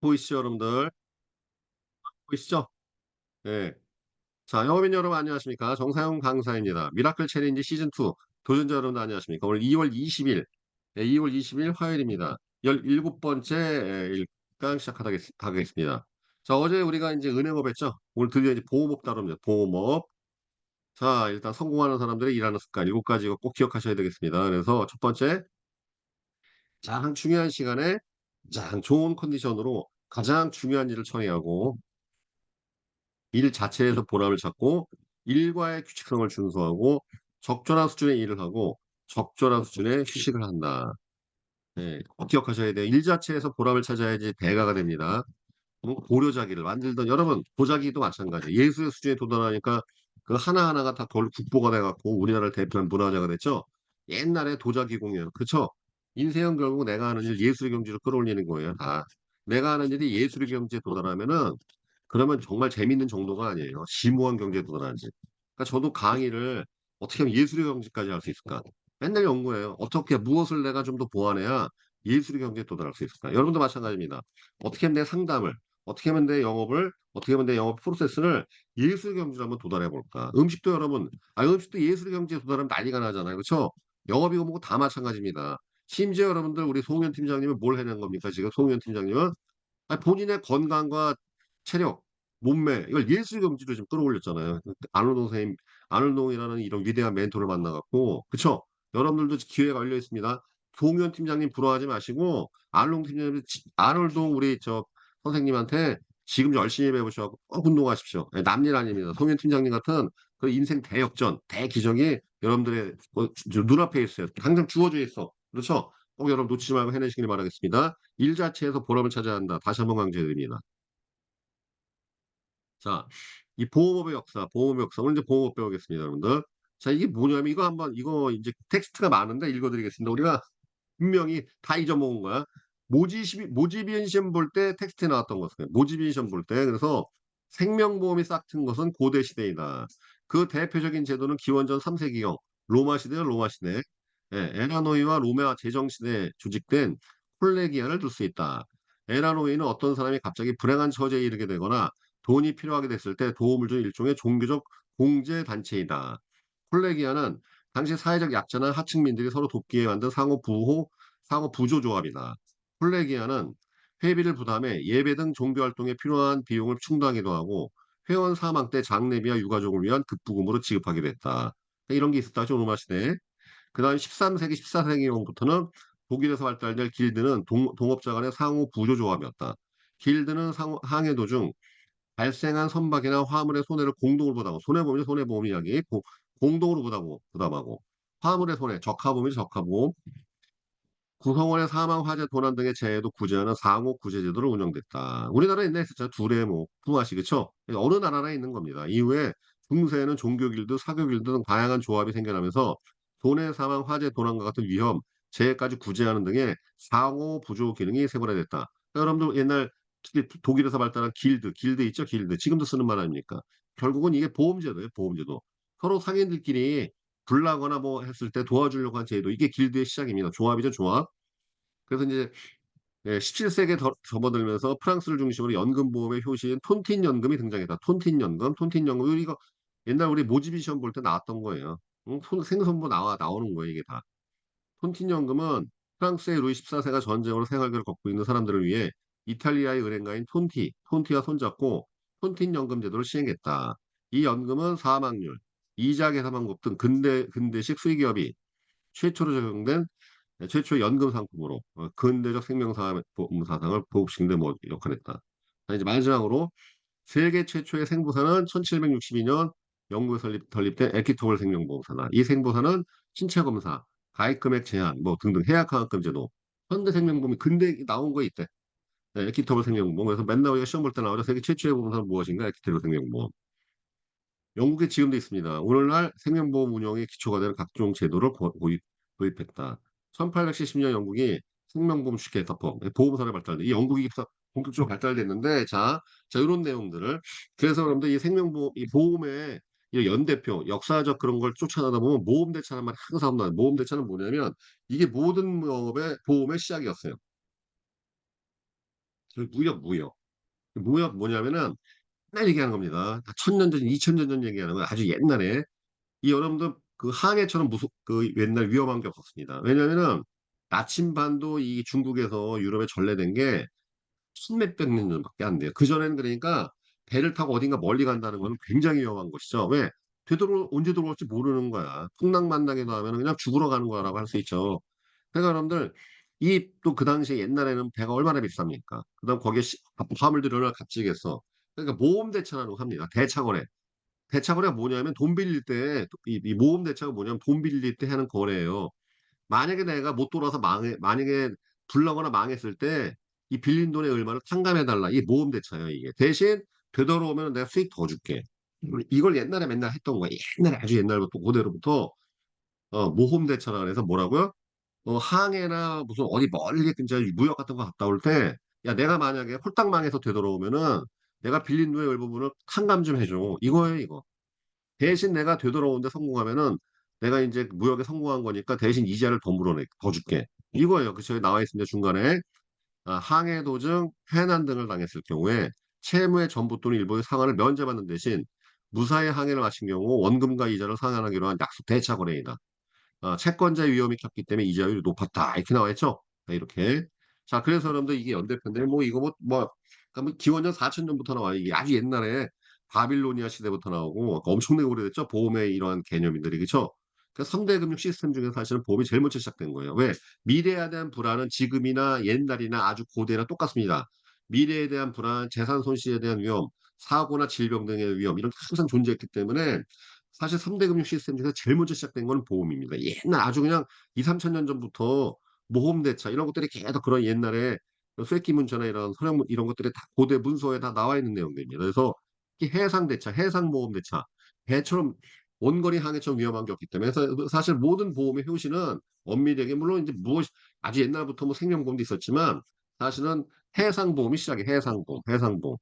보이시죠, 여러분들? 보이시죠? 예. 자, 영업인 여러분 안녕하십니까? 정사용 강사입니다. 미라클 챌린지 시즌 2 도전자 여러분 안녕하십니까? 오늘 2월 20일, 2월 20일 화요일입니다. 17번째 일강 시작하겠습니다. 자, 어제 우리가 이제 은행업 했죠? 오늘 드디어 이제 보험업 다룹니다. 보험업. 자, 일단 성공하는 사람들의 일하는 습관 7가지 이거 꼭 기억하셔야 되겠습니다. 그래서 첫 번째, 가장 중요한 시간에 가장 좋은 컨디션으로 가장 중요한 일을 처리하고 일 자체에서 보람을 찾고 일과의 규칙성을 준수하고 적절한 수준의 일을 하고 적절한 수준의 휴식을 한다. 네, 꼭 기억하셔야 돼요. 일 자체에서 보람을 찾아야지 대가가 됩니다. 고려자기를 만들던 여러분 도자기도 마찬가지예요. 예술의 수준에 도달하니까 그 하나하나가 다 국보가 돼갖고 우리나라를 대표한 문화자가 됐죠. 옛날에 도자기 공예요. 그쵸? 인생은 결국 내가 하는 일 예술의 경지로 끌어올리는 거예요. 다. 내가 하는 일이 예술의 경지에 도달하면은 그러면 정말 재밌는 정도가 아니에요. 심오한 경제에 도달하지. 그러니까 저도 강의를 어떻게 하면 예술의 경지까지 할 수 있을까? 맨날 연구해요. 어떻게 무엇을 내가 좀 더 보완해야 예술의 경지에 도달할 수 있을까? 여러분도 마찬가지입니다. 어떻게 하면 내 상담을, 어떻게 하면 내 영업을, 어떻게 하면 내 영업 프로세스를 예술의 경지로 한번 도달해 볼까? 음식도 여러분, 음식도 예술의 경지에 도달하면 난리가 나잖아요. 그렇죠? 영업이고 뭐고 다 마찬가지입니다. 심지어 여러분들 우리 송현 팀장님은 뭘 해낸 겁니까? 지금 송현 팀장님은 본인의 건강과 체력, 몸매 이걸 예술 경지로 지금 끌어올렸잖아요. 아놀드 선생님, 아놀동이라는 이런 위대한 멘토를 만나갖고 그쵸? 여러분들도 기회가 열려 있습니다. 송현 팀장님 부러워하지 마시고 아놀동 팀장님, 아놀동 우리 저 선생님한테 지금 열심히 배우셔서 꼭 운동하십시오. 남일 아닙니다. 송현 팀장님 같은 그 인생 대역전, 대기적이 여러분들의 눈앞에 있어요. 당장 주어져 있어. 그렇죠? 꼭 여러분 놓치지 말고 해내시길 바라겠습니다. 일 자체에서 보람을 찾아야 한다. 다시 한번 강조해드립니다. 자, 이 보호법의 역사, 보호법의 역사. 오늘 이제 보호법 배우겠습니다, 여러분들. 자, 이게 뭐냐면 이거 한번 이거 이제 텍스트가 많은데 읽어드리겠습니다. 우리가 분명히 다 잊어먹은 거야. 모집인 시험 볼 때 텍스트에 나왔던 것은 모집인 시험 볼 때 그래서 생명보험이 싹튼 것은 고대 시대이다. 그 대표적인 제도는 기원전 3세기경 로마 시대요, 로마 시대. 예, 에라노이와 로마 제정 시대에 조직된 콜레기아를 둘 수 있다. 에라노이는 어떤 사람이 갑자기 불행한 처지에 이르게 되거나 돈이 필요하게 됐을 때 도움을 준 일종의 종교적 공제 단체이다. 콜레기아는 당시 사회적 약자나 하층민들이 서로 돕기 위해 만든 상호 부조 조합이다. 콜레기아는 회비를 부담해 예배 등 종교 활동에 필요한 비용을 충당하기도 하고 회원 사망 때 장례비와 유가족을 위한 급부금으로 지급하기도 했다. 이런 게 있었다죠, 로마 시대에. 그다음 13세기, 14세기경부터는 독일에서 발달될 길드는 동업자 간의 상호 부조 조합이었다. 길드는 항해 도중 발생한 선박이나 화물의 손해를 공동으로 부담하고 손해보험이 손해보험 이야기 공동으로 부담하고 화물의 손해 적하보험이 적하보험 구성원의 사망, 화재, 도난 등의 재해도 구제하는 상호 구제 제도를 운영됐다. 우리나라에 옛날에 있었죠. 두레모, 뭐, 풍화시 그쵸? 어느 나라나 있는 겁니다. 이후에 중세에는 종교길드, 사교길드 등 다양한 조합이 생겨나면서 손해, 사망, 화재, 도난과 같은 위험, 재해까지 구제하는 등의 상호 부조 기능이 생활화됐다. 여러분들 옛날 특히 독일에서 발달한 길드 있죠? 길드. 지금도 쓰는 말 아닙니까? 결국은 이게 보험제도예요. 보험제도. 서로 상인들끼리 불나거나 뭐 했을 때 도와주려고 한 제도. 이게 길드의 시작입니다. 조합이죠, 조합. 그래서 이제 17세기에 접어들면서 프랑스를 중심으로 연금보험의 효시인 톤틴 연금이 등장했다. 톤틴 연금, 톤틴 연금 이거 옛날 우리 모집이 시험 볼 때 나왔던 거예요. 응? 생선부 나오는 거예요, 이게 다. 톤틴 연금은 프랑스의 루이 14세가 전쟁으로 생활비를 걷고 있는 사람들을 위해 이탈리아의 은행가인 톤티와 손잡고 톤틴 연금 제도를 시행했다. 이 연금은 사망률, 이자 계산 방법 등 근대식 수의기업이 최초로 적용된 최초의 연금 상품으로 근대적 생명보험 사상을 보급시킨 데 뭐 역할했다. 자, 이제 마지막으로 세계 최초의 생보사는 1762년 영국에 설립된 에키토벌 생명보험사다. 이 생보사는 신체 검사, 가입 금액 제한 뭐 등등 해약환급금 제도, 현대생명보험이 근대 나온 거 있대. 네, 에키토벌 생명보험. 그래서 맨날 우리가 시험 볼 때 나오죠. 세계 최초의 보험사는 무엇인가? 에키토벌 생명보험. 영국에 지금도 있습니다. 오늘날 생명보험 운영의 기초가 되는 각종 제도를 도입했다. 1870년 영국이 생명보험 주식회사법, 보험사를 발달돼. 이 영국이 본격적으로 발달됐는데, 자, 이런 내용들을. 그래서 여러분들 이 생명보험, 이 보험의 이 연대표, 역사적 그런 걸 쫓아가다 보면 모험대차란 말이 항상 나와요. 모험대차는 뭐냐면 이게 모든 보험의 시작이었어요. 저 무역 뭐냐면은 옛날 얘기하는 겁니다. 다 1000년 전, 2000년 전 얘기하는 거예요. 아주 옛날에. 이 여러분들 그 항해처럼 그 옛날 위험한 게 없었습니다. 왜냐면은 나침반도 이 중국에서 유럽에 전래된 게 천몇백 년 전밖에 안 돼요. 그전에는 그러니까 배를 타고 어딘가 멀리 간다는 건 굉장히 위험한 것이죠. 왜? 언제 들어올지 모르는 거야. 풍랑만나기도 하면 그냥 죽으러 가는 거라고 할 수 있죠. 그러니까 여러분들 이 또 그 당시에 옛날에는 배가 얼마나 비쌉니까? 그다음 거기에 화물들이 얼마나 값지겠어. 그러니까 모험 대차라고 합니다. 대차거래. 대차거래가 뭐냐면 돈 빌릴 때 이 모험 대차가 뭐냐면 돈 빌릴 때 하는 거래예요. 만약에 내가 못 돌아서 만약에 불나거나 망했을 때 이 빌린 돈의 얼마를 탕감해달라. 이게 모험 대차예요, 이게. 대신 되돌아오면 내가 수익 더 줄게. 이걸 옛날에 맨날 했던 거야. 옛날에 아주 옛날부터 고대로부터 모험 대차라 그래서 뭐라고요? 항해나 무슨 어디 멀리 진짜 무역 같은 거 갔다 올 때, 야, 내가 만약에 홀딱 망해서 되돌아오면은 내가 빌린 돈의 일부분을 탕감 좀 해줘. 이거예요, 이거. 대신 내가 되돌아오는데 성공하면은 내가 이제 무역에 성공한 거니까 대신 이자를 더 줄게. 이거예요. 그 저기 나와 있습니다. 중간에 항해 도중 해난 등을 당했을 경우에 채무의 전부 또는 일부의 상환을 면제받는 대신 무사히 항해를 마친 경우 원금과 이자를 상환하기로 한 약속 대차 거래이다. 채권자의 위험이 컸기 때문에 이자율이 높았다. 이렇게 나와 있죠. 자, 이렇게. 자, 그래서 여러분들 이게 연대표인데, 뭐, 이거 그러니까 뭐 기원전 4000년부터 나와요. 이게 아주 옛날에 바빌로니아 시대부터 나오고, 엄청나게 오래됐죠. 보험의 이러한 개념들이, 그렇죠? 그 3대 금융 시스템 중에서 사실은 보험이 제일 먼저 시작된 거예요. 왜? 미래에 대한 불안은 지금이나 옛날이나 아주 고대나 똑같습니다. 미래에 대한 불안, 재산 손실에 대한 위험, 사고나 질병 등의 위험, 이런 게 항상 존재했기 때문에 사실 3대 금융 시스템 중에서 제일 먼저 시작된 건 보험입니다. 옛날 아주 그냥 2, 3천 년 전부터 모험대차 이런 것들이 계속 그런 옛날에 쇠기 문자나 이런 서령 이런 것들이 다 고대 문서에 다 나와 있는 내용들입니다. 그래서 특히 해상대차, 해상모험대차, 배처럼 원거리 항해처럼 위험한 게 없기 때문에 그래서 사실 모든 보험의 효시는 엄밀하게 물론 이제 무엇 아주 옛날부터 뭐 생명보험도 있었지만 사실은 해상보험이 시작이에요. 해상보험.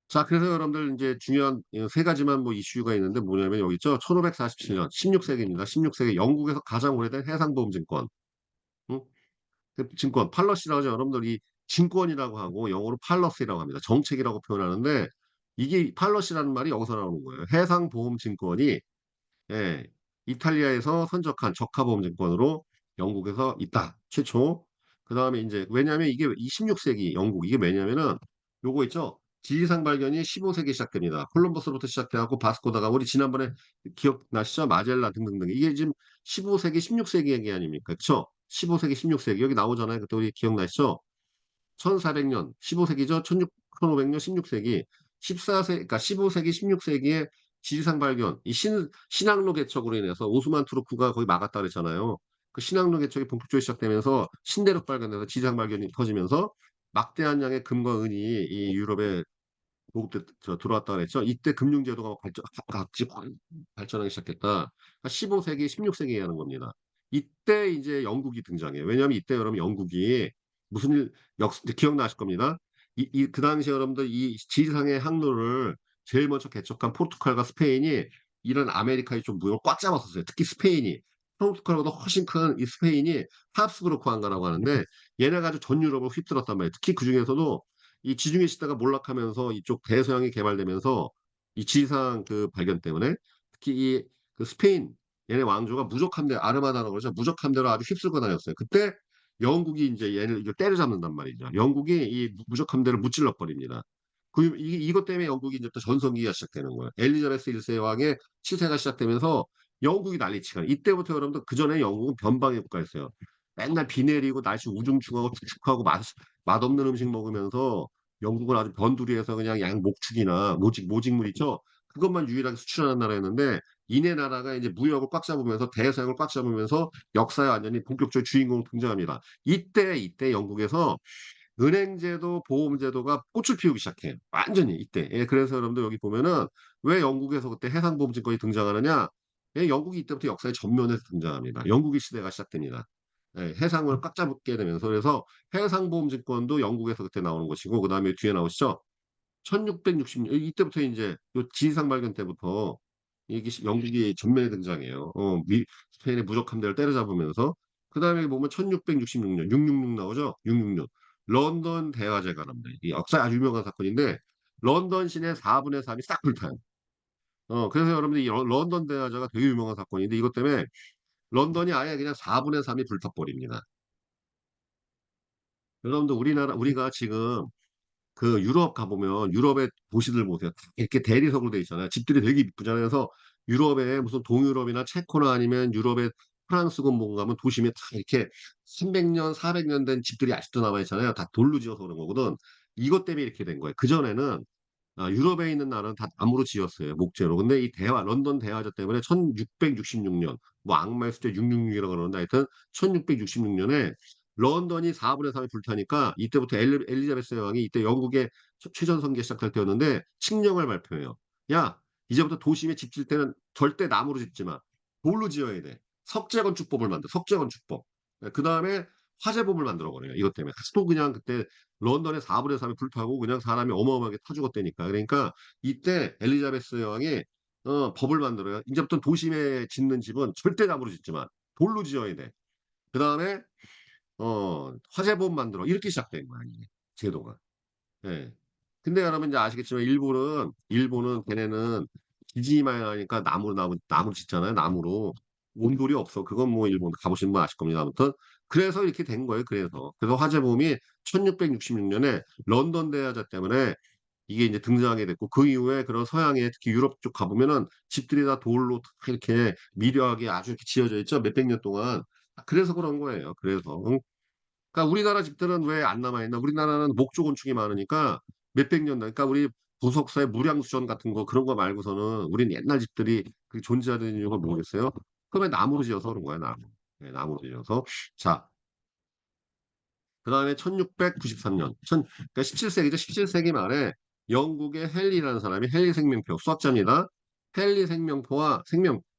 자, 그래서 여러분들 이제 중요한 세 가지만 뭐 이슈가 있는데 뭐냐면 여기 있죠. 1547년 16세기입니다. 16세기 영국에서 가장 오래된 해상보험 증권. 응? 그 증권 팔러시라고 하죠. 여러분들 이 증권이라고 하고 영어로 팔러스라고 합니다. 정책이라고 표현하는데 이게 팔러시라는 말이 여기서 나오는 거예요. 해상보험 증권이 예, 이탈리아에서 선적한 적하보험증권으로 영국에서 있다. 최초. 그 다음에 이제, 왜냐하면 이게 이 16세기 영국, 이게 왜냐면은 요거 있죠? 지리산 발견이 15세기 시작됩니다. 콜럼버스부터 시작돼갖고 바스코다가 우리 지난번에 기억나시죠? 마젤란 등등등. 이게 지금 15세기, 16세기 얘기 아닙니까? 그쵸? 15세기, 16세기. 여기 나오잖아요. 그때 우리 기억나시죠? 1400년, 15세기죠? 1500년, 16세기, 14세기, 그러니까 15세기, 16세기에 지리산 발견, 이 신항로 개척으로 인해서 오스만 투르크가 거의 막았다 그랬잖아요. 그 신항로 개척이 본격적으로 시작되면서 신대륙 발견돼서 지리산 발견이 터지면서 막대한 양의 금과 은이 이 유럽에 보급돼 들어왔다 그랬죠. 이때 금융제도가 같이 발전하기 시작했다. 그러니까 15세기, 16세기 얘기하는 겁니다. 이때 이제 영국이 등장해요. 왜냐하면 이때 여러분 영국이 무슨 기억나실 겁니다. 그 당시에 여러분들 이 지상의 항로를 제일 먼저 개척한 포르투갈과 스페인이 이런 아메리카의 좀 무역을 꽉 잡았었어요. 특히 스페인이. 포르투갈보다 훨씬 큰 이 스페인이 합스부르크 왕가라고 하는데 얘네가 아주 전 유럽을 휩쓸었단 말이에요. 특히 그 중에서도 이 지중해 시대가 몰락하면서 이쪽 대서양이 개발되면서 이 지리산 그 발견 때문에 특히 이 그 스페인 얘네 왕조가 무적 함대 아르마다라고 그러죠. 무적 함대로 아주 휩쓸고 다녔어요. 그때 영국이 이제 얘를 이걸 때려잡는단 말이죠. 영국이 이 무적 함대를 무찔러 버립니다. 이것 때문에 영국이 이제 또 전성기가 시작되는 거예요. 엘리자베스 1세 왕의 치세가 시작되면서 영국이 난리치가. 이때부터 여러분들 그 전에 영국은 변방의 국가였어요. 맨날 비 내리고 날씨 우중충하고 축축하고 맛없는 음식 먹으면서 영국을 아주 변두리해서 그냥 양 목축이나 모직물 있죠? 그것만 유일하게 수출하는 나라였는데 이내 나라가 이제 무역을 꽉 잡으면서 대서양을 꽉 잡으면서 역사에 완전히 본격적으로 주인공 등장합니다. 이때 영국에서 은행제도, 보험제도가 꽃을 피우기 시작해요. 완전히 이때. 예, 그래서 여러분들 여기 보면은 왜 영국에서 그때 해상보험증권이 등장하느냐? 예, 영국이 이때부터 역사의 전면에서 등장합니다. 영국의 시대가 시작됩니다. 예, 해상을 꽉 잡게 되면서 그래서 해상보험증권도 영국에서 그때 나오는 것이고 그 다음에 뒤에 나오시죠? 1660년 이때부터 이제 요 지리산 발견 때부터 이게 영국이 전면에 등장해요. 스페인의 무적 함대를 때려잡으면서 그 다음에 보면 1666년 666 나오죠? 666. 런던 대화제가 납니다. 이 역사에 아주 유명한 사건인데 런던 시내 4분의 3이 싹 불타요. 그래서 여러분들 이 런던 대화제가 되게 유명한 사건인데 이것 때문에 런던이 아예 그냥 4분의 3이 불타버립니다. 여러분들 우리가 지금 그 유럽 가보면 유럽의 도시들 보세요. 다 이렇게 대리석으로 돼 있잖아요. 집들이 되게 이쁘잖아요. 그래서 유럽에 무슨 동유럽이나 체코나 아니면 유럽의 프랑스군 뭔가 하면 도심에 다 이렇게 300년, 400년 된 집들이 아직도 남아 있잖아요. 다 돌로 지어서 그런 거거든. 이것 때문에 이렇게 된 거예요. 그전에는 유럽에 있는 나라는 다 나무로 지었어요. 목재로. 근데 이 런던 대화제 때문에 1666년, 뭐 악마의 숫자 666이라고 그러는데 하여튼 1666년에 런던이 4분의 3이 불타니까 이때부터 엘리자베스 여왕이 이때 영국의 최전성기가 시작할 때였는데 칙령을 발표해요. 야, 이제부터 도심에 집 질 때는 절대 나무로 짓지 마. 돌로 지어야 돼. 석재건축법을 만들어. 석재건축법. 그 다음에 화재법을 만들어 버려요. 이것 때문에. 또 그냥 그때 런던의 4분의 3이 불타고 그냥 사람이 어마어마하게 타 죽었다니까. 그러니까 이때 엘리자베스 여왕이 법을 만들어요. 이제부터 도심에 짓는 집은 절대 나무로 짓지 마. 돌로 지어야 돼. 그 다음에 화재법 만들어. 이렇게 시작된 거야, 이게. 제도가. 예. 근데 여러분 이제 아시겠지만 일본은 걔네는 기지만 하니까 나무로 짓잖아요. 나무로. 온돌이 없어. 그건 뭐 일본 가보신 분 아실 겁니다. 아무튼 그래서 이렇게 된 거예요. 그래서 화재보험이 1666년에 런던 대화자 때문에 이게 이제 등장하게 됐고 그 이후에 그런 서양에 특히 유럽 쪽 가보면은 집들이 다 돌로 다 이렇게 미려하게 아주 이렇게 지어져 있죠. 몇백 년 동안. 그래서 그런 거예요. 그래서. 응? 그러니까 우리나라 집들은 왜 안 남아있나? 우리나라는 목조 건축이 많으니까 몇백 년, 그러니까 우리 도석사의 무량수전 같은 거 그런 거 말고서는 우린 옛날 집들이 그 존재하는 이유가 모르겠어요. 그러면 나무로 지어서 그런 거야, 나무. 네, 나무로 지어서. 자, 그 다음에 1693년, 그러니까 17세기죠. 17세기 말에 영국의 헨리라는 사람이 헨리 생명표, 수학자입니다. 헨리 생명표와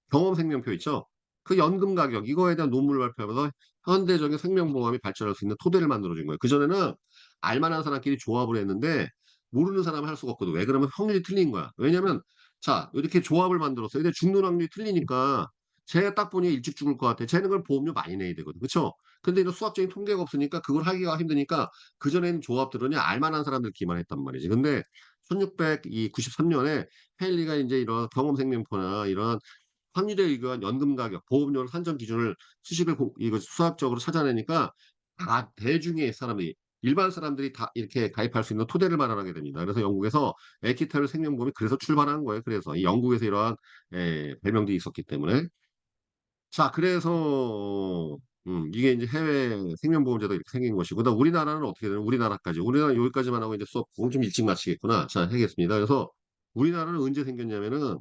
경험 생명표 있죠. 그 연금 가격, 이거에 대한 논문을 발표하면서 현대적인 생명보험이 발전할 수 있는 토대를 만들어준 거예요. 그전에는 알만한 사람끼리 조합을 했는데 모르는 사람은 할 수가 없거든. 왜 그러면 확률이 틀린 거야. 왜냐면 자, 이렇게 조합을 만들었어요. 근데 죽는 확률이 틀리니까 쟤가 딱 보니 일찍 죽을 것 같아. 쟤는 걸 보험료 많이 내야 되거든. 그렇죠? 근데 이런 수학적인 통계가 없으니까 그걸 하기가 힘드니까 그전에는 조합들은 알만한 사람들끼리만 했단 말이지. 근데 1693년에 헤일리가 이제 이런 경험생명표나 이런 확률에 의한 연금 가격, 보험료 산정 기준을 이거 수학적으로 찾아내니까 다 대중의 사람들이 일반 사람들이 다 이렇게 가입할 수 있는 토대를 마련하게 됩니다. 그래서 영국에서 에키타르 생명보험이 그래서 출발한 거예요. 그래서 이 영국에서 이러한 별명들이 있었기 때문에 자, 그래서 이게 이제 해외 생명보험제도 이렇게 생긴 것이고, 그다음 우리나라는 어떻게 되는? 우리나라까지. 우리나라 여기까지만 하고 이제 수업 오늘 좀 일찍 마치겠구나. 자, 하겠습니다. 그래서 우리나라는 언제 생겼냐면은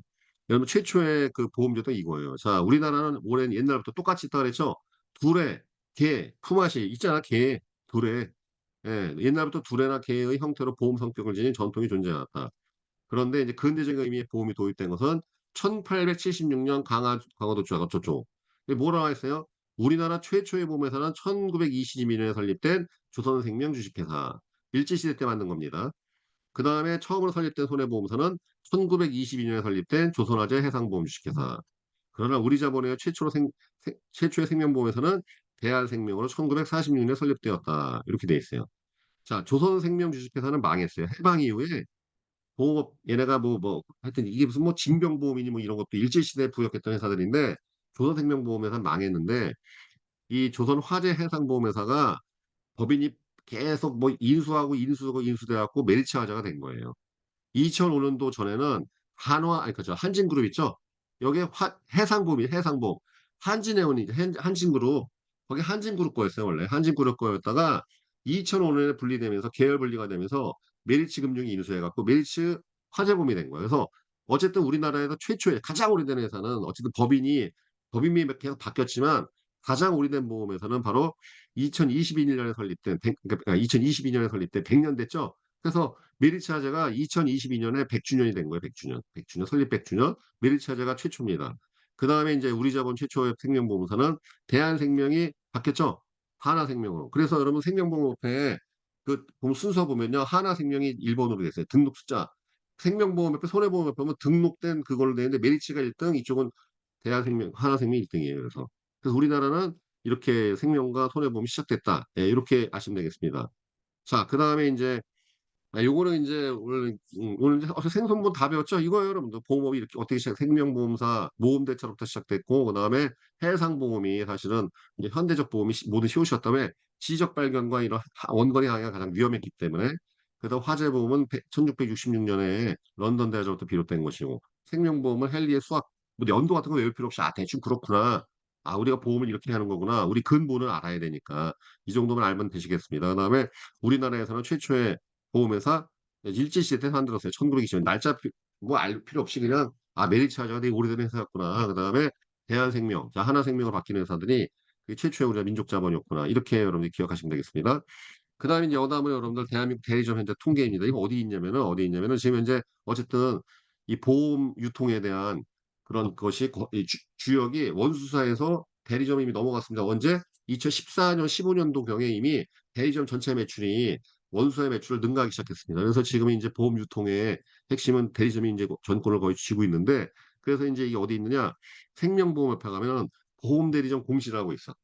여러분 최초의 그 보험제도 이거예요. 자, 우리나라는 오랜 옛날부터 똑같이 있다 그랬죠. 두레, 개, 품앗이 있잖아. 개, 두레. 예, 옛날부터 두레나 개의 형태로 보험 성격을 지닌 전통이 존재해왔다. 그런데 이제 근대적인 의미의 보험이 도입된 것은 1876년 강화도 저쪽. 이게 뭐라고 했어요? 우리나라 최초의 보험회사는 1922년에 설립된 조선생명 주식회사. 일제시대 때 만든 겁니다. 그 다음에 처음으로 설립된 손해보험사는 1922년에 설립된 조선화재 해상보험 주식회사. 그러나 우리 자본의 최초의 생명보험회사는 대한생명으로 1946년에 설립되었다. 이렇게 돼 있어요. 자, 조선생명 주식회사는 망했어요. 해방 이후에 보험업 얘네가 하여튼 이게 무슨 뭐 징병보험이니 뭐 이런 것도 일제시대에 부역했던 회사들인데 조선생명보험회사는 망했는데 이 조선화재해상보험회사가 법인이 계속 뭐 인수하고 인수돼 갖고 메리츠 화재가 된 거예요. 2005년도 전에는 아니 그죠 한진그룹 있죠. 여기에 해상보험이 해상보험 한진해운이 한진그룹 거기 한진그룹 거였어요 원래 한진그룹 거였다가 2005년에 분리되면서 계열 분리가 되면서 메리츠 금융이 인수해갖고 메리츠 화재보험이 된 거예요. 그래서 어쨌든 우리나라에서 최초의 가장 오래된 회사는 어쨌든 법인이 계속 바뀌었지만 가장 오래된 보험회사는 바로 2022년에 설립된 2022년에 설립된 100년 됐죠. 그래서 메리츠하제가 2022년에 100주년이 된 거예요. 100주년. 100주년. 설립 100주년. 메리츠하제가 최초입니다. 그 다음에 이제 우리 자본 최초의 생명보험사는 대한생명이 바뀌었죠. 하나생명으로. 그래서 여러분 생명보험협회에 그 보험 순서 보면요. 하나생명이 1번으로 됐어요. 등록 숫자. 생명보험협회, 손해보험협회 보면 등록된 그걸로 되는데 메리츠가 1등, 이쪽은 하나생명이 1등이에요. 그래서 우리나라는 이렇게 생명과 손해보험이 시작됐다. 예, 이렇게 아시면 되겠습니다. 자, 그 다음에 이제 요거는 이제 오늘 이제 생선보험 다 배웠죠? 이거예요, 여러분들. 보험업이 이렇게 어떻게 시작, 생명보험사 모험대차로부터 시작됐고, 그 다음에 해상보험이 사실은 이제 현대적 보험이 모든 시옷이었다며 지적 발견과 이런 원거리 항해가 가장 위험했기 때문에, 그다음 화재보험은 1666년에 런던 대화로부터 비롯된 것이고, 생명보험은 헨리의 수학, 뭐 연도 같은 거 외울 필요 없이, 아, 대충 그렇구나. 아, 우리가 보험을 이렇게 하는 거구나. 우리 근본을 알아야 되니까. 이 정도만 알면 되시겠습니다. 그다음에 우리나라에서는 최초의 보험회사 일제시대 때 만들었어요. 1920년. 날짜 뭐 알 필요 없이 그냥 아 메리츠하자가 되게 오래된 회사였구나. 그다음에 대한생명, 자 하나생명으로 바뀌는 회사들이 그게 최초의 우리가 민족자본이었구나. 이렇게 여러분들이 기억하시면 되겠습니다. 그다음에 이제 여담은 여러분들 대한민국 대리점 현재 통계입니다. 이거 어디 있냐면은 지금 현재 어쨌든 이 보험 유통에 대한 그런 것이 이 주역이 원수사에서 대리점 이미 넘어갔습니다. 언제? 2014년, 15년도 경에 이미 대리점 전체 매출이 원수의 매출을 능가하기 시작했습니다. 그래서 지금 이제 보험 유통의 핵심은 대리점이 이제 전권을 거의 쥐고 있는데 그래서 이제 이게 어디 있느냐? 생명보험협회 가면은 보험 대리점 공시라고 있어.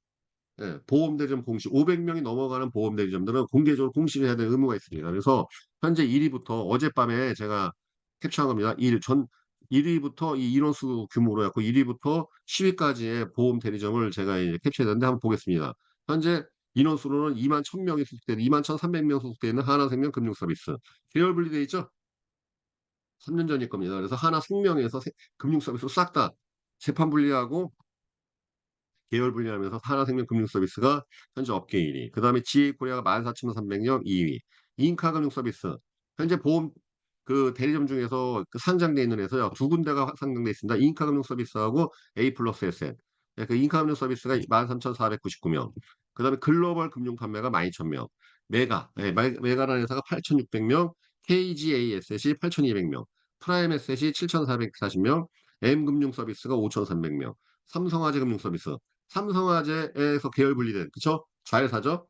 예, 보험대리점 공시 500명이 넘어가는 보험대리점들은 공개적으로 공시를 해야 되는 의무가 있습니다. 그래서 현재 1위부터 어젯밤에 제가 캡처한 겁니다. 1위부터 이 인원수 규모로 해갖고 1위부터 10위까지의 보험대리점을 제가 이제 캡처했는데 한번 보겠습니다. 현재 인원수로는 2만 1000명이 소속되는 2만 1300명 소속되어 있는 하나생명 금융서비스. 계열 분리되어 있죠? 3년 전일 겁니다. 그래서 하나생명에서 금융서비스로 싹 다 재판 분리하고 계열 분리하면서 하나생명 금융서비스가 현재 업계 1위. 그 다음에 GA코리아가 14,300명 2위. 인카금융서비스. 현재 보험 그 대리점 중에서 그 상장돼 있는 회사요. 두 군데가 상장돼 있습니다. 인카금융서비스하고 A 플러스 SM. 그 인카금융서비스가 13,499명. 그 다음에 글로벌 금융판매가 12,000명. 메가라는 회사가 8,600명. KGASS이 8,200명. 프라임 에셋이 7,440명. M금융서비스가 5,300명. 삼성화재 금융서비스. 삼성화재에서 계열 분리된 그쵸? 자회사죠.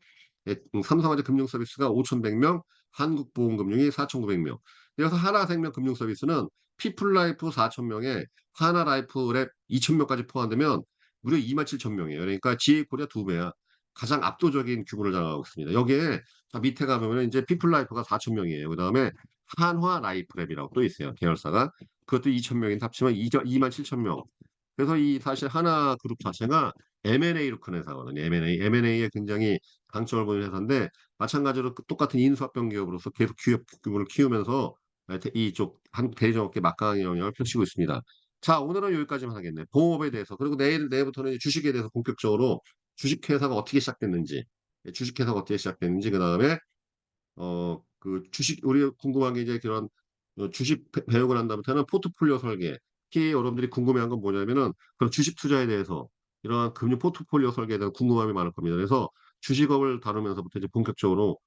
예, 삼성화재 금융서비스가 5,100명, 한국보험금융이 4,900명. 그래서 하나생명 금융서비스는 피플라이프 4,000명에 하나라이프랩 2,000명까지 포함되면 무려 27,000명이에요. 그러니까 지에이코리아 두 배야. 가장 압도적인 규모를 자랑하고 있습니다. 여기에 밑에 가보면 이제 피플라이프가 4,000명이에요. 그 다음에 한화라이프랩이라고 또 있어요. 계열사가. 그것도 2,000명인데 합치면 27,000명. 그래서 이 사실 하나 그룹 자체가 M&A로 큰 회사거든요. M&A에 굉장히 강점을 보이는 회사인데 마찬가지로 똑같은 인수합병 기업으로서 계속 기업 규모를 키우면서 이쪽 한국 대리점업계 막강한 영향을 펼치고 있습니다. 자, 오늘은 여기까지만 하겠네. 보험업에 대해서 그리고 내일부터는 주식에 대해서 본격적으로 주식회사가 어떻게 시작됐는지, 주식회사가 어떻게 시작됐는지 그 다음에 그 주식, 우리 궁금한 게 이제 그런 주식 배우고 난 다음부터는 포트폴리오 설계. 특히 여러분들이 궁금해한 건 뭐냐면은 그런 주식 투자에 대해서 이러한 금융 포트폴리오 설계에 대한 궁금함이 많을 겁니다. 그래서 주식업을 다루면서부터 이제 본격적으로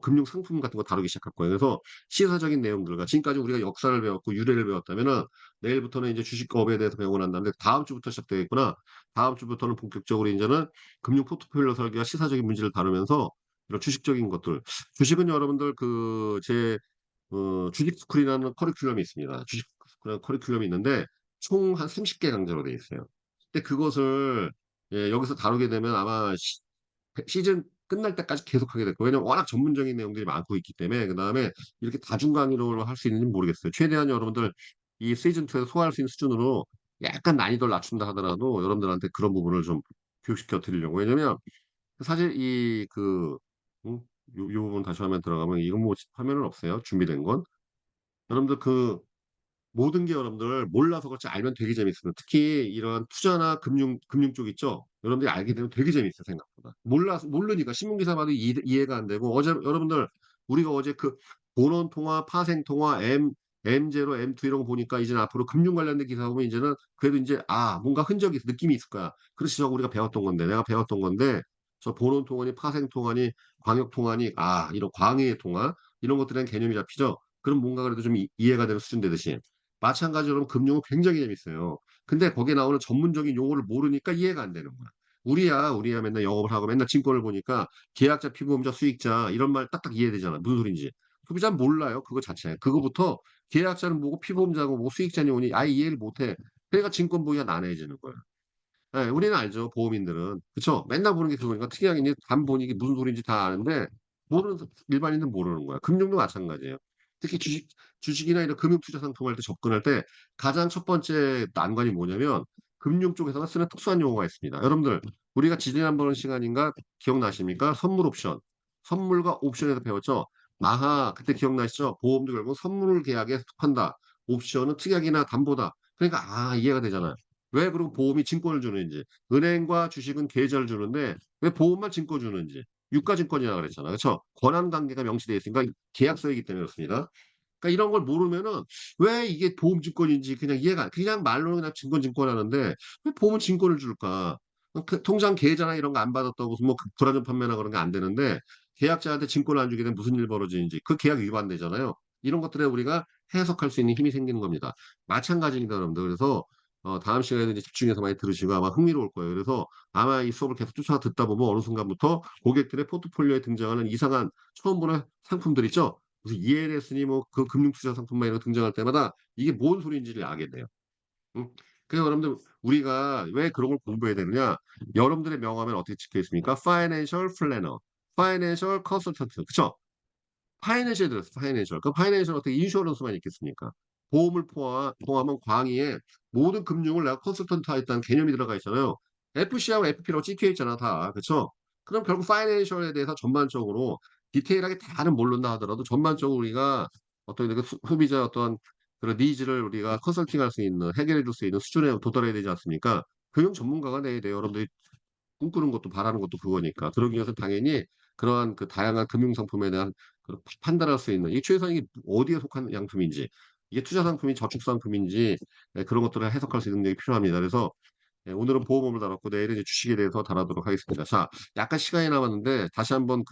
금융 상품 같은 거 다루기 시작할 거예요. 그래서 시사적인 내용들과 지금까지 우리가 역사를 배웠고 유래를 배웠다면은 내일부터는 이제 주식업에 대해서 배우고 난 다음에 다음 주부터 시작되겠구나. 다음 주부터는 본격적으로 이제는 금융 포트폴리오 설계와 시사적인 문제를 다루면서 이런 주식적인 것들 주식은 여러분들 주식 스쿨이라는 커리큘럼이 있습니다. 주식 스쿨이라는 커리큘럼이 있는데 총 한 30개 강좌로 되어 있어요. 근데 그것을 여기서 다루게 되면 아마 시즌 끝날 때까지 계속 하게 될 거예요. 왜냐면 워낙 전문적인 내용들이 많고 있기 때문에 그다음에 이렇게 다중 강의로 할 수 있는지 모르겠어요. 최대한 여러분들 이 시즌 2에서 소화할 수 있는 수준으로 약간 난이도를 낮춘다 하더라도 여러분들한테 그런 부분을 좀 교육시켜 드리려고. 왜냐면 사실 음, 요 부분 다시 화면 들어가면 이건 뭐 화면은 없어요. 준비된 건. 여러분들 모든 게 여러분들 몰라서 그렇지 알면 되게 재밌습니다. 특히 이런 투자나 금융 쪽 있죠. 여러분들이 알게 되면 되게 재밌어요, 생각보다. 모르니까 신문기사 봐도 이해가 안 되고 여러분들 우리가 어제 그 본원통화, 파생통화, M0, M2 이런 거 보니까 이제는 앞으로 금융 관련된 기사 보면 이제는 그래도 이제 뭔가 흔적이 느낌이 있을 거야. 그렇지 저거 우리가 배웠던 건데 내가 배웠던 건데 저 본원통화니 파생통화니 광역통화니 이런 광해의 통화 이런 것들에 대한 개념이 잡히죠. 그럼 뭔가 그래도 좀 이해가 되는 수준 되듯이 마찬가지로 금융은 굉장히 재밌어요. 근데 거기에 나오는 전문적인 용어를 모르니까 이해가 안 되는 거야. 우리야 맨날 영업을 하고 맨날 증권을 보니까 계약자, 피보험자, 수익자 이런 말 딱딱 이해되잖아. 무슨 소린지. 소비자는 몰라요. 그거 자체. 그거부터 계약자는 뭐고 피보험자고 뭐고 수익자니 오니 아예 이해를 못해. 그러니까 증권 보기가 난해해지는 거야. 예, 우리는 알죠. 보험인들은. 그쵸? 맨날 보는 게 그거니까 특이하게 이제 단 보니 이게 무슨 소리인지 다 아는데 모르는 일반인들은 모르는 거야. 금융도 마찬가지예요. 특히 주식이나 이런 금융 투자 상품 할 때 접근할 때 가장 첫 번째 난관이 뭐냐면 금융 쪽에서만 쓰는 특수한 용어가 있습니다. 여러분들 우리가 지지난번 시간인가 기억나십니까? 선물 옵션. 선물과 옵션에서 배웠죠? 아하 그때 기억나시죠? 보험도 결국 선물 계약에 속한다. 옵션은 특약이나 담보다. 그러니까 이해가 되잖아요. 왜 그리고 보험이 증권을 주는지. 은행과 주식은 계좌를 주는데 왜 보험만 증권 주는지. 유가증권이라고 그랬잖아. 그쵸? 권한 관계가 명시되어 있으니까 계약서이기 때문에 그렇습니다. 그러니까 이런 걸 모르면은 왜 이게 보험증권인지 그냥 그냥 말로는 그냥 증권 하는데 왜 보험은 증권을 줄까? 통장 계좌나 이런 거 안 받았다고 무슨 뭐 불안전 판매나 그런 게 안 되는데 계약자한테 증권을 안 주게 되면 무슨 일 벌어지는지 그 계약 위반되잖아요. 이런 것들에 우리가 해석할 수 있는 힘이 생기는 겁니다. 마찬가지입니다, 여러분들. 그래서 다음 시간에는 이제 집중해서 많이 들으시고 아마 흥미로울 거예요. 그래서 아마 이 수업을 계속 쫓아 듣다 보면 어느 순간부터 고객들의 포트폴리오에 등장하는 이상한 처음 보는 상품들 있죠? 무슨 ELS니 뭐 그 금융투자 상품만 이런 거 등장할 때마다 이게 뭔 소리인지를 알게 돼요. 응? 그래서 여러분들 우리가 왜 그런 걸 공부해야 되느냐? 여러분들의 명함에는 어떻게 찍혀 있습니까? Financial Planner, Financial Consultant, 그쵸? 파이낸셜 들었어, 파이낸셜. 그 파이낸셜 어떻게 인슈어런스만 있겠습니까? 보험을 포함한 광의에 모든 금융을 내가 컨설턴트 하겠다는 개념이 들어가 있잖아요. FC하고 FP라고 찍혀 있잖아, 다. 그쵸? 그럼 결국 파이낸셜에 대해서 전반적으로 디테일하게 다는 모른다 하더라도 전반적으로 우리가 어떤 이렇게 소비자 어떤 그런 니즈를 우리가 컨설팅할 수 있는, 해결해 줄 수 있는 수준에 도달해야 되지 않습니까? 금융 전문가가 돼야 돼요. 여러분들이 꿈꾸는 것도 바라는 것도 그거니까. 그러기 위해서 당연히 그러한 그 다양한 금융 상품에 대한 그 판단할 수 있는 이 최소한 이게 어디에 속한 양품인지 이게 투자 상품이 저축 상품인지 그런 것들을 해석할 수 있는 능력이 필요합니다. 그래서 오늘은 보험을 다뤘고 내일은 이제 주식에 대해서 다루도록 하겠습니다. 자, 약간 시간이 남았는데 다시 한번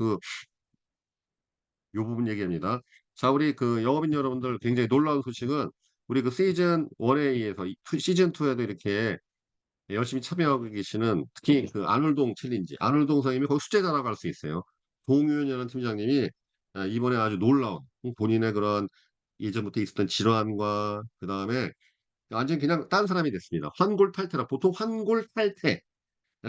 요 부분 얘기합니다. 자, 우리 그 영업인 여러분들 굉장히 놀라운 소식은 우리 그 시즌 1에 의해서 시즌 2에도 이렇게 열심히 참여하고 계시는 특히 그 안울동 챌린지, 안울동 선생님이 거기 수제자라고 할 수 있어요. 동윤이라는 팀장님이 이번에 아주 놀라운 본인의 그런 예전부터 있었던 질환과 그다음에 완전 그냥 딴 사람이 됐습니다. 환골탈태라 보통 환골탈태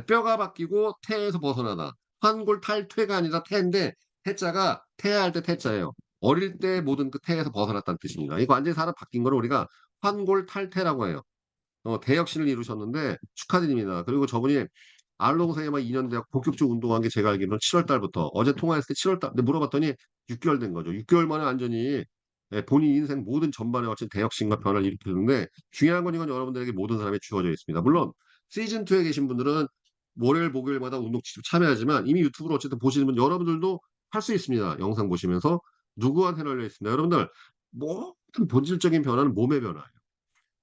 뼈가 바뀌고 태에서 벗어나다. 환골탈퇴가 아니라 태인데 태자가 태아할 때 태자예요. 어릴 때 모든 그 태에서 벗어났다는 뜻입니다. 이거 완전히 사람 바뀐 거를 우리가 환골탈태라고 해요. 대혁신을 이루셨는데 축하드립니다. 그리고 저분이 알롱성에만 2년 대학 본격적으로 운동한 게 제가 알기로는 7월 달부터 어제 통화했을 때 7월 달 근데 물어봤더니 6개월 된 거죠. 6개월 만에 완전히 본인 인생 모든 전반에 거친 대혁신과 변화를 일으켰는데 중요한 건 이건 여러분들에게 모든 사람이 주어져 있습니다. 물론 시즌 2에 계신 분들은 월요일 목요일마다 운동 직접 참여하지만 이미 유튜브로 어쨌든 보시는 분 여러분들도 할 수 있습니다. 영상 보시면서 누구한테 널려 있습니다. 여러분들 모든 본질적인 변화는 몸의 변화예요.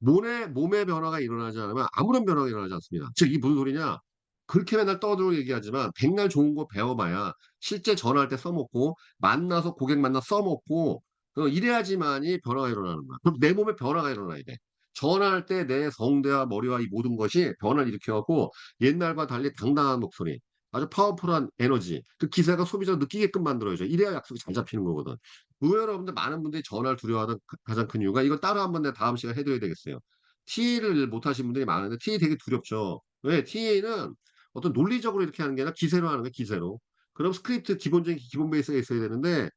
몸의 변화가 일어나지 않으면 아무런 변화가 일어나지 않습니다. 즉 이게 무슨 소리냐? 그렇게 맨날 떠들고 얘기하지만 백날 좋은 거 배워봐야 실제 전화할 때 써먹고 만나서 고객 만나 써먹고 이래야지만이 변화가 일어나는 거야. 그럼 내 몸에 변화가 일어나야 돼. 전화할 때 내 성대와 머리와 이 모든 것이 변화를 일으켜갖고 옛날과 달리 당당한 목소리, 아주 파워풀한 에너지, 그 기세가 소비자가 느끼게끔 만들어야죠. 이래야 약속이 잘 잡히는 거거든. 의외로 여러분들 많은 분들이 전화를 두려워하는 가장 큰 이유가 이걸 따로 한번 내가 다음 시간에 해드려야 되겠어요. TA를 못하시는 분들이 많은데 TA 되게 두렵죠. 왜? TA는 어떤 논리적으로 이렇게 하는 게 아니라 기세로 하는 거예요. 기세로. 그럼 스크립트 기본적인 기본 베이스가 있어야 되는데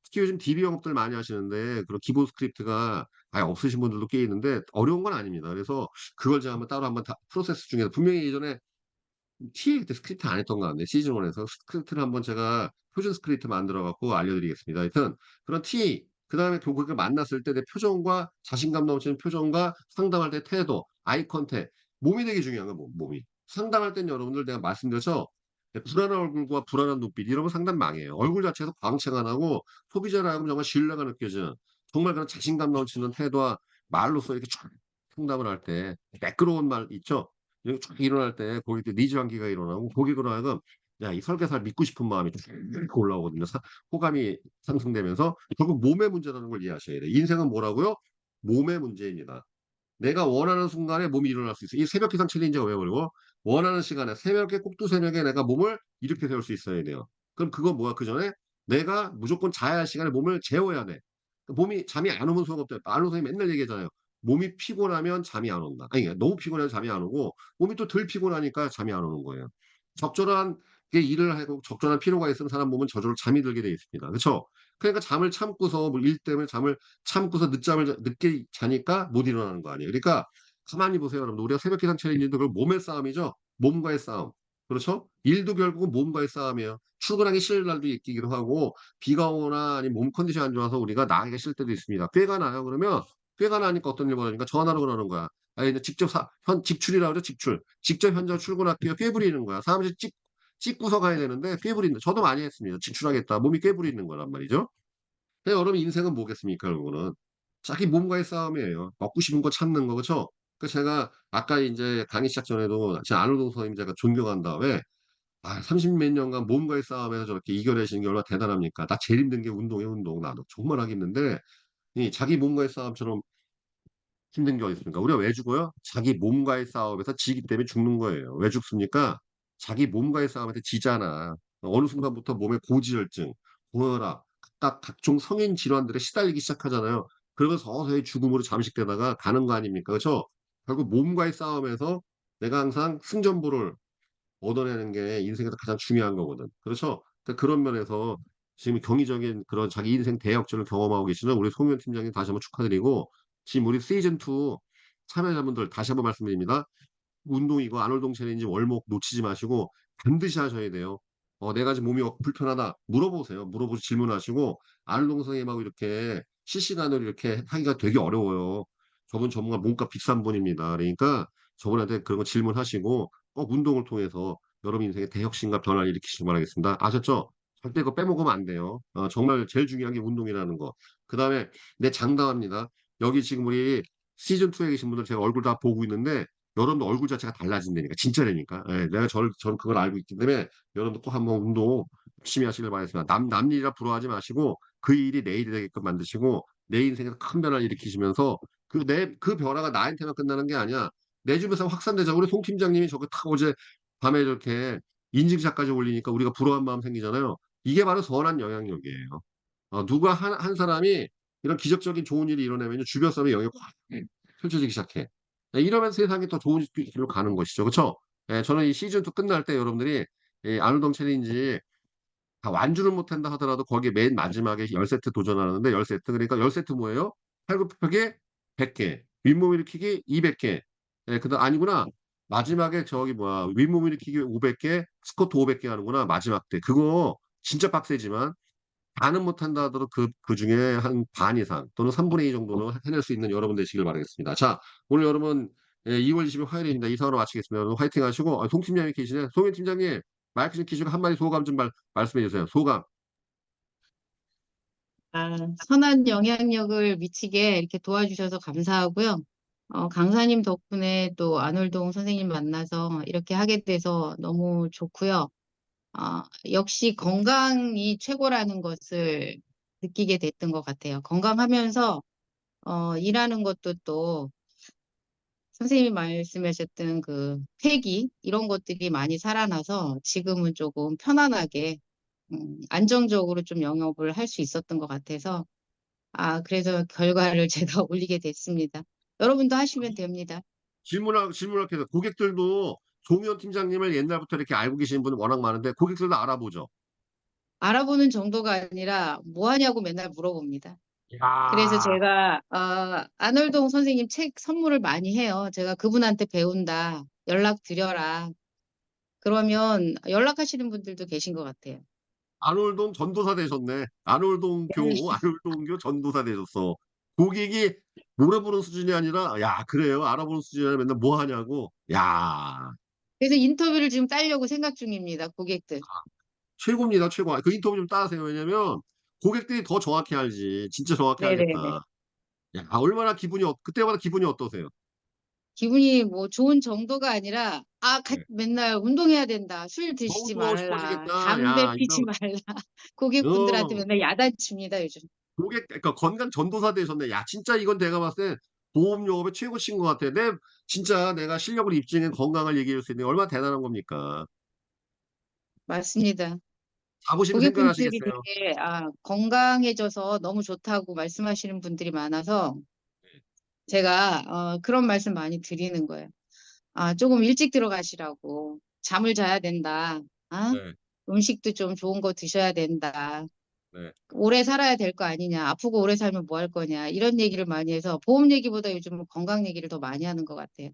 특히 요즘 DB 영업들 많이 하시는데 그런 기본 스크립트가 아예 없으신 분들도 꽤 있는데 어려운 건 아닙니다. 그래서 그걸 제가 한번 따로 한번 프로세스 중에서 분명히 예전에 TA 그때 스크립트 안 했던 것 같네. 시즌 1에서 스크립트를 한번 제가 표준 스크립트 만들어 갖고 알려드리겠습니다. 하여튼 그런 TA 그다음에 고객을 만났을 때 내 표정과 자신감 넘치는 표정과 상담할 때 태도, 아이 컨택 몸이 되게 중요한 거야 몸이. 상담할 때는 여러분들 내가 말씀드려서 불안한 얼굴과 불안한 눈빛 이러면 상담 망해요. 얼굴 자체에서 광채가 나고 소비자라 하면 정말 신뢰가 느껴지는 정말 그런 자신감 넘치는 태도와 말로써 이렇게 쫙 상담을 할 때 매끄러운 말 있죠? 이렇게 쫙 일어날 때 고객들 니즈 환기가 일어나고 고객으로 하여금 야, 이 설계사를 믿고 싶은 마음이 쭉 올라오거든요. 호감이 상승되면서 결국 몸의 문제라는 걸 이해하셔야 돼요. 인생은 뭐라고요? 몸의 문제입니다. 내가 원하는 순간에 몸이 일어날 수 있어요. 이 새벽 기상 챌린저가 왜 그러고 원하는 시간에 새벽에 꼭두 새벽에 내가 몸을 이렇게 세울 수 있어야 돼요. 그럼 그건 뭐야? 그전에 내가 무조건 자야 할 시간에 몸을 재워야 돼. 몸이 잠이 안 오면 소용없대. 알로 선생님 맨날 얘기하잖아요. 몸이 피곤하면 잠이 안 온다. 아니 너무 피곤해서 잠이 안 오고 몸이 또 덜 피곤하니까 잠이 안 오는 거예요. 적절한 이게 일을 하고 적절한 필요가 있으면 사람 몸은 저절로 잠이 들게 돼 있습니다. 그쵸? 그러니까 잠을 참고서 뭐 일 때문에 잠을 참고서 늦게 자니까 못 일어나는 거 아니에요. 그러니까 가만히 보세요, 여러분. 우리가 새벽 기상 챌린지도 그 몸의 싸움이죠. 몸과의 싸움. 그렇죠? 일도 결국은 몸과의 싸움이에요. 출근하기 싫은 날도 있기도 하고 비가 오거나 아니면 몸 컨디션이 안 좋아서 우리가 나가기 싫을 때도 있습니다. 꾀가 나요. 그러면 꾀가 나니까 어떤 일 벌어지니까 전화로 그러는 거야. 아니 이제 직접 직출이라고 그러죠. 직출. 직접 현장 출근할게요. 꾀 부리는 거야. 사무실 찍고서 가야 되는데 꾀 부린다. 저도 많이 했습니다. 직출하겠다. 몸이 꾀 부리는 거란 말이죠. 근데 여러분 인생은 뭐겠습니까? 결국은 자기 몸과의 싸움이에요. 먹고 싶은 거 참는 거 그렇죠? 그 제가 아까 이제 강의 시작 전에도 제 안호동 선생님 제가 존경한 다음에 30 몇 년간 몸과의 싸움에서 저렇게 이겨내시는 게 얼마나 대단합니까? 나 제일 힘든 게 운동이에요, 운동. 나도 정말 하겠는데 이 자기 몸과의 싸움처럼 힘든 게 어디 있습니까? 우리가 왜 죽어요? 자기 몸과의 싸움에서 지기 때문에 죽는 거예요. 왜 죽습니까? 자기 몸과의 싸움에서 지잖아. 어느 순간부터 몸에 고지혈증, 고혈압, 각종 성인 질환들에 시달리기 시작하잖아요. 그러면 서서히 죽음으로 잠식되다가 가는 거 아닙니까? 그렇죠? 결국 몸과의 싸움에서 내가 항상 승전보를 얻어내는 게 인생에서 가장 중요한 거거든. 그렇죠? 그러니까 그런 면에서 지금 경이적인 그런 자기 인생 대역전을 경험하고 계시는 우리 송현 팀장님 다시 한번 축하드리고 지금 우리 시즌2 참여자분들 다시 한번 말씀드립니다. 운동 이거 아놀동 챌린지 월목 놓치지 마시고 반드시 하셔야 돼요. 내가 지금 몸이 불편하다 물어보세요. 물어보고 질문하시고 아놀동 선생님하고 이렇게 실시간으로 이렇게 하기가 되게 어려워요. 저분 전문가 몸값 비싼 분입니다. 그러니까 저분한테 그런 거 질문하시고 꼭 운동을 통해서 여러분 인생에 대혁신과 변화를 일으키시기 바라겠습니다. 아셨죠? 절대 그거 빼먹으면 안 돼요. 정말 제일 중요한 게 운동이라는 거. 그다음에 내 장담합니다. 여기 지금 우리 시즌2에 계신 분들 제가 얼굴 다 보고 있는데 여러분도 얼굴 자체가 달라진다니까. 진짜라니까. 예, 내가 저는 그걸 알고 있기 때문에 여러분도 꼭 한번 운동 열심히 하시길 바라겠습니다. 남 일이라 부러워하지 마시고 그 일이 내 일이 되게끔 만드시고 내 인생에서 큰 변화를 일으키시면서 그 변화가 나한테만 끝나는 게 아니야. 내 주변에서 확산되자. 우리 송 팀장님이 저거 딱 어제 밤에 이렇게 인증샷까지 올리니까 우리가 부러운 마음 생기잖아요. 이게 바로 선한 영향력이에요. 누가 한 사람이 이런 기적적인 좋은 일이 일어나면 주변 사람의 영향이 확 펼쳐지기 시작해. 이러면서 세상이 더 좋은 길로 가는 것이죠. 그렇죠? 예, 저는 이 시즌2 끝날 때 여러분들이 이 아놀동 챌린지 다 완주를 못한다 하더라도 거기에 맨 마지막에 10세트 도전하는데 10세트 그러니까 10세트 뭐예요? 팔굽혀펴기 100개, 윗몸 일으키기 200개. 예, 그다음 아니구나. 마지막에 저기 뭐야 윗몸 일으키기 500개, 스쿼트 500개 하는구나 마지막 때. 그거 진짜 빡세지만 다는 못한다 하더라도 그중에 한 반 이상 또는 3분의 2 정도는 해낼 수 있는 여러분 되시길 바라겠습니다. 자, 오늘 여러분 2월 20일 화요일입니다. 이상으로 마치겠습니다. 여러분 화이팅 하시고 송 팀장님 계시네. 송현 팀장님 마이크 좀 켜시고 한마디 소감 좀 말씀해 주세요. 소감. 선한 영향력을 미치게 이렇게 도와주셔서 감사하고요. 강사님 덕분에 또 안월동 선생님 만나서 이렇게 하게 돼서 너무 좋고요. 역시 건강이 최고라는 것을 느끼게 됐던 것 같아요. 건강하면서 일하는 것도 또 선생님이 말씀하셨던 그 패기 이런 것들이 많이 살아나서 지금은 조금 편안하게 안정적으로 좀 영업을 할 수 있었던 것 같아서 그래서 결과를 제가 올리게 됐습니다. 여러분도 하시면 됩니다. 질문할 게 고객들도 송현 팀장님을 옛날부터 이렇게 알고 계시는 분이 워낙 많은데 고객들도 알아보죠. 알아보는 정도가 아니라 뭐 하냐고 맨날 물어봅니다. 그래서 야, 제가 아놀동 선생님 책 선물을 많이 해요. 제가 그분한테 배운다. 연락 드려라. 그러면 연락하시는 분들도 계신 것 같아요. 안월동 전도사 되셨네. 안월동교 전도사 되셨어. 고객이 물어보는 수준이 아니라 야 그래요 알아보는 수준이 아니라 맨날 뭐 하냐고. 야 그래서 인터뷰를 지금 따려고 생각 중입니다. 고객들. 최고입니다 최고. 그 인터뷰 좀 따세요. 왜냐면 고객들이 더 정확히 알지. 진짜 정확히 네네네. 알겠다. 야 얼마나 그때마다 기분이 어떠세요? 기분이 뭐 좋은 정도가 아니라 네. 맨날 운동해야 된다. 술 너무 드시지 좋아하고 말라. 싶어지겠다. 담배 야 피지 이런 말라. 고객분들한테 어 맨날 야단칩니다, 요즘. 그러니까 건강 전도사 되셨네. 야 진짜 이건 내가 봤을 때 보험 영업의 최고신 것 같아. 진짜 내가 실력을 입증한 건강을 얘기할 수 있는 게 얼마나 대단한 겁니까? 맞습니다. 자부심 고객분들이 생겨나시겠어요. 되게 건강해져서 너무 좋다고 말씀하시는 분들이 많아서 제가 그런 말씀 많이 드리는 거예요. 조금 일찍 들어가시라고. 잠을 자야 된다. 네, 음식도 좀 좋은 거 드셔야 된다. 네. 오래 살아야 될 거 아니냐. 아프고 오래 살면 뭐 할 거냐. 이런 얘기를 많이 해서 보험 얘기보다 요즘은 건강 얘기를 더 많이 하는 것 같아요.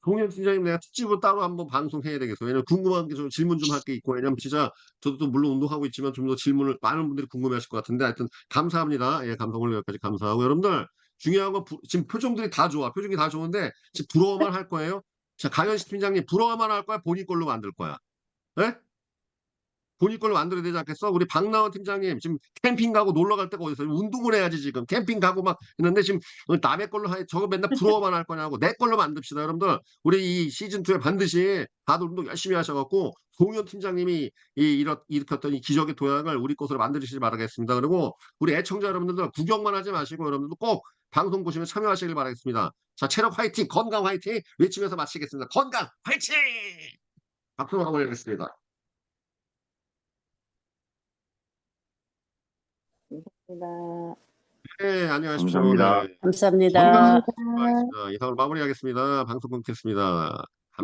동현 팀장님 내가 특집으로 따로 한번 방송해야 되겠어. 왜냐면 궁금한 게 좀 질문 좀 할 게 있고 왜냐면 진짜 저도 또 물론 운동하고 있지만 좀 더 질문을 많은 분들이 궁금해하실 것 같은데 하여튼 감사합니다. 예, 감성을 여기까지 감사하고 여러분들 중요한 건 지금 표정들이 다 좋아. 표정이 다 좋은데 지금 부러워만 할 거예요. 자, 강현식 팀장님 부러워만 할 거야? 본인 걸로 만들 거야? 예? 본인 걸로 만들어야 되지 않겠어? 우리 박나원 팀장님 지금 캠핑 가고 놀러 갈 데가 어디 있어요? 운동을 해야지 지금 캠핑 가고 막 있는데 지금 남의 걸로 저거 맨날 부러워만 할 거냐고 내 걸로 만듭시다 여러분들. 우리 이 시즌2에 반드시 다들 운동 열심히 하셔갖고 송현 팀장님이 일으켰던 이 기적의 도약을 우리 것으로 만드시길 바라겠습니다. 그리고 우리 애청자 여러분들도 구경만 하지 마시고 여러분들도 꼭 방송 보시면 참여하시길 바라겠습니다. 자, 체력 화이팅, 건강 화이팅 외치면서 마치겠습니다. 건강 화이팅! 박수 한번 올리겠습니다. 감사합니다. 네, 안녕하십시오. 감사합니다. 네. 건강 감사합니다. 감사합니다. 하겠습니다. 이상으로 마무리하겠습니다. 방송 끊겠습니다.